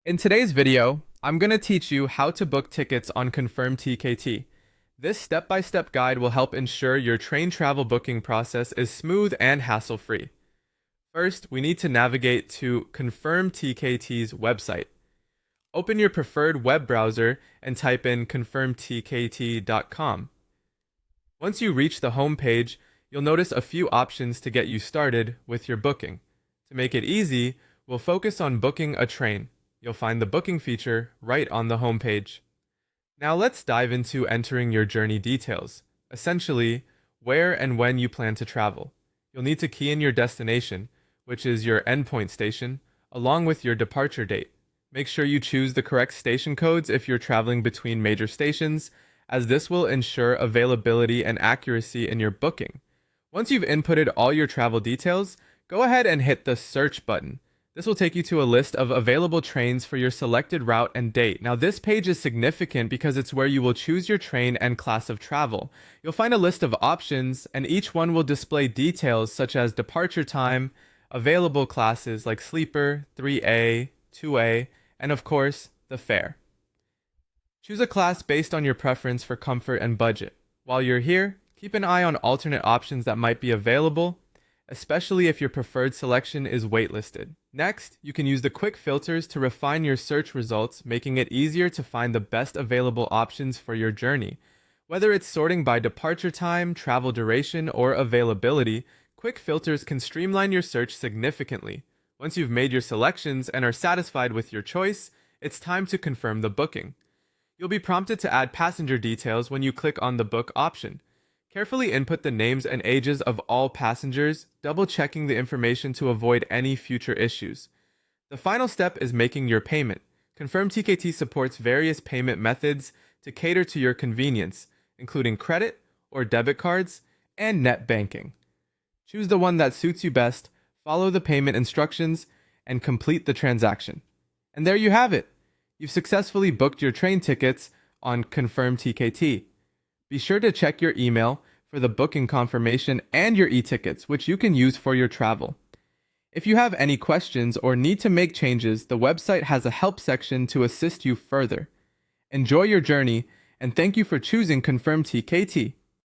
In today's video, I'm going to teach you how to book tickets on Confirmtkt. This step-by-step guide will help ensure your train travel booking process is smooth and hassle-free. First, we need to navigate to Confirmtkt's website. Open your preferred web browser and type in confirmtkt.com. Once you reach the home page, you'll notice a few options to get you started with your booking. To make it easy, we'll focus on booking a train. You'll find the booking feature right on the home page. Now let's dive into entering your journey details, essentially, where and when you plan to travel. You'll need to key in your destination, which is your endpoint station, along with your departure date. Make sure you choose the correct station codes if you're traveling between major stations, as this will ensure availability and accuracy in your booking. Once you've inputted all your travel details, go ahead and hit the search button. This will take you to a list of available trains for your selected route and date. Now, this page is significant because it's where you will choose your train and class of travel. You'll find a list of options, and each one will display details such as departure time, available classes like sleeper, 3A, 2A, and of course, the fare. Choose a class based on your preference for comfort and budget. While you're here, keep an eye on alternate options that might be available, especially if your preferred selection is waitlisted. Next, you can use the quick filters to refine your search results, making it easier to find the best available options for your journey. Whether it's sorting by departure time, travel duration, or availability, quick filters can streamline your search significantly. Once you've made your selections and are satisfied with your choice, it's time to confirm the booking. You'll be prompted to add passenger details when you click on the book option. Carefully input the names and ages of all passengers, double-checking the information to avoid any future issues. The final step is making your payment. Confirmtkt supports various payment methods to cater to your convenience, including credit or debit cards and net banking. Choose the one that suits you best, follow the payment instructions, and complete the transaction. And there you have it! You've successfully booked your train tickets on Confirmtkt. Be sure to check your email for the booking confirmation and your e-tickets, which you can use for your travel. If you have any questions or need to make changes, the website has a help section to assist you further. Enjoy your journey, and thank you for choosing Confirmtkt.